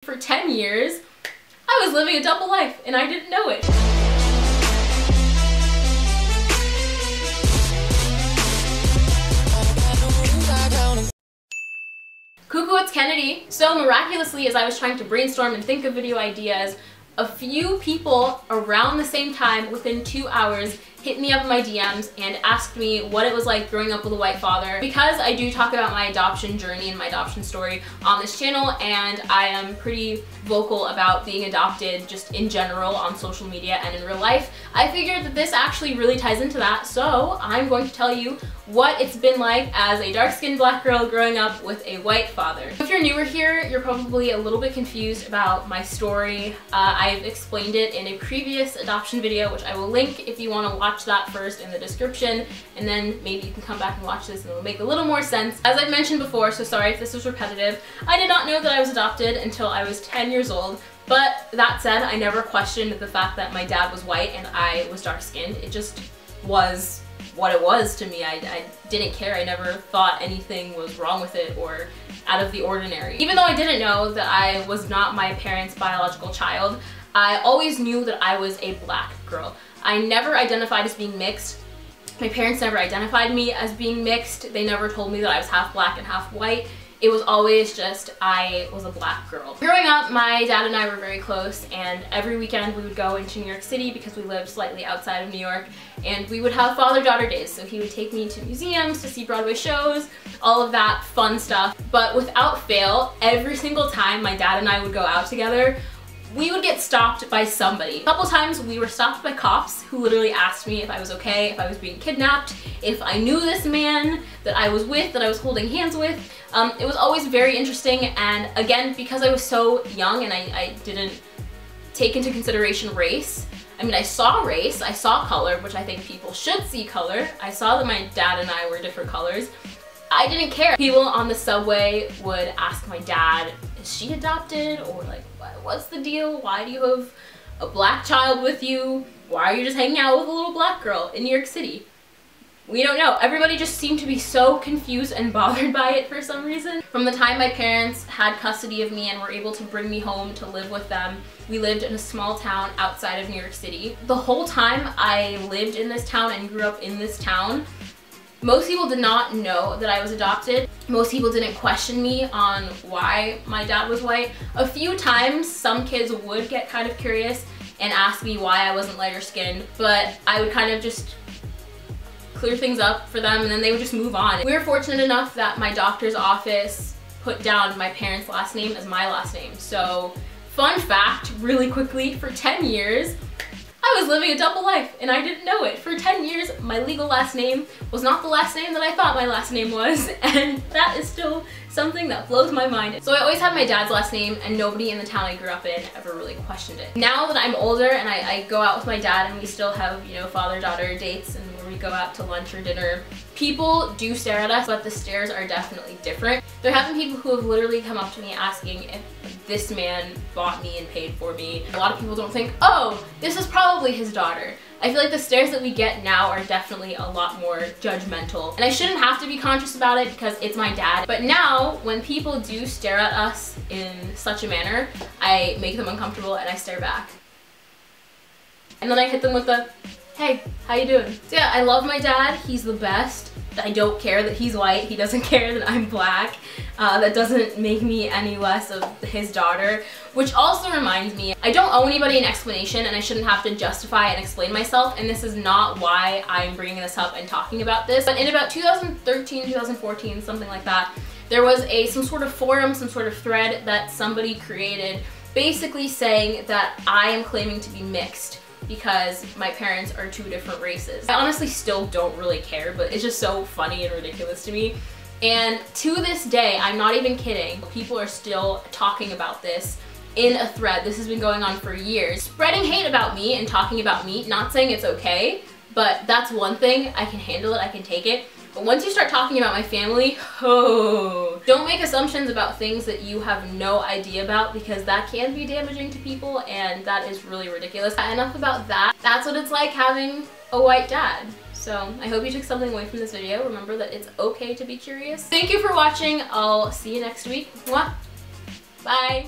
For 10 years, I was living a double life and I didn't know it. Cuckoo, it's Kennedy. So miraculously, as I was trying to brainstorm and think of video ideas, a few people around the same time within 2 hours hit me up in my DMs and asked me what it was like growing up with a white father. Because I do talk about my adoption journey and my adoption story on this channel, and I am pretty vocal about being adopted just in general on social media and in real life, I figured that this actually really ties into that, so I'm going to tell you what it's been like as a dark-skinned black girl growing up with a white father. If you're newer here, you're probably a little bit confused about my story. I've explained it in a previous adoption video, which I will link if you want to watch that first in the description, and then maybe you can come back and watch this and it'll make a little more sense. As I've mentioned before, so sorry if this was repetitive, I did not know that I was adopted until I was 10 years old. But that said, I never questioned the fact that my dad was white and I was dark-skinned. It just was what it was to me. I didn't care. I never thought anything was wrong with it or out of the ordinary. Even though I didn't know that I was not my parents' biological child, I always knew that I was a black girl. I never identified as being mixed. My parents never identified me as being mixed. They never told me that I was half black and half white. It was always just I was a black girl. Growing up, my dad and I were very close, and every weekend we would go into New York City because we lived slightly outside of New York, and we would have father-daughter days. So he would take me to museums to see Broadway shows, all of that fun stuff. But without fail, every single time my dad and I would go out together, we would get stopped by somebody. A couple times we were stopped by cops who literally asked me if I was okay, if I was being kidnapped, if I knew this man that I was with, that I was holding hands with. It was always very interesting, and again, because I was so young and I didn't take into consideration race. I mean, I saw race, I saw color, which I think people should see color. I saw that my dad and I were different colors. I didn't care. People on the subway would ask my dad, is she adopted? Or like, what's the deal? Why do you have a black child with you? Why are you just hanging out with a little black girl in New York City? We don't know. Everybody just seemed to be so confused and bothered by it for some reason. From the time my parents had custody of me and were able to bring me home to live with them, we lived in a small town outside of New York City. The whole time I lived in this town and grew up in this town, most people did not know that I was adopted. Most people didn't question me on why my dad was white. A few times, some kids would get kind of curious and ask me why I wasn't lighter skinned, but I would kind of just clear things up for them and then they would just move on. We were fortunate enough that my doctor's office put down my parents' last name as my last name. So, fun fact, really quickly, for 10 years, I was living a double life and I didn't know it. For 10 years, my legal last name was not the last name that I thought my last name was, and that is still something that blows my mind. So I always had my dad's last name, and nobody in the town I grew up in ever really questioned it. Now that I'm older and I go out with my dad and we still have, you know, father-daughter dates and where we go out to lunch or dinner, people do stare at us, but the stares are definitely different. There have been people who have literally come up to me asking if this man bought me and paid for me. A lot of people don't think, oh, this is probably his daughter. I feel like the stares that we get now are definitely a lot more judgmental. And I shouldn't have to be conscious about it because it's my dad. But now, when people do stare at us in such a manner, I make them uncomfortable and I stare back. And then I hit them with the, hey, how you doing? So yeah, I love my dad. He's the best. I don't care that he's white. He doesn't care that I'm black. That doesn't make me any less of his daughter. Which also reminds me, I don't owe anybody an explanation and I shouldn't have to justify and explain myself, and this is not why I'm bringing this up and talking about this. But in about 2013, 2014, something like that, there was some sort of forum, some sort of thread that somebody created basically saying that I am claiming to be mixed because my parents are two different races. I honestly still don't really care, but it's just so funny and ridiculous to me. And to this day, I'm not even kidding, people are still talking about this in a thread. This has been going on for years. Spreading hate about me and talking about me, not saying it's okay, but that's one thing. I can handle it, I can take it. But once you start talking about my family, oh, don't make assumptions about things that you have no idea about, because that can be damaging to people and that is really ridiculous. Enough about that. That's what it's like having a white dad. So I hope you took something away from this video. Remember that it's okay to be curious. Thank you for watching. I'll see you next week. Mwah. Bye.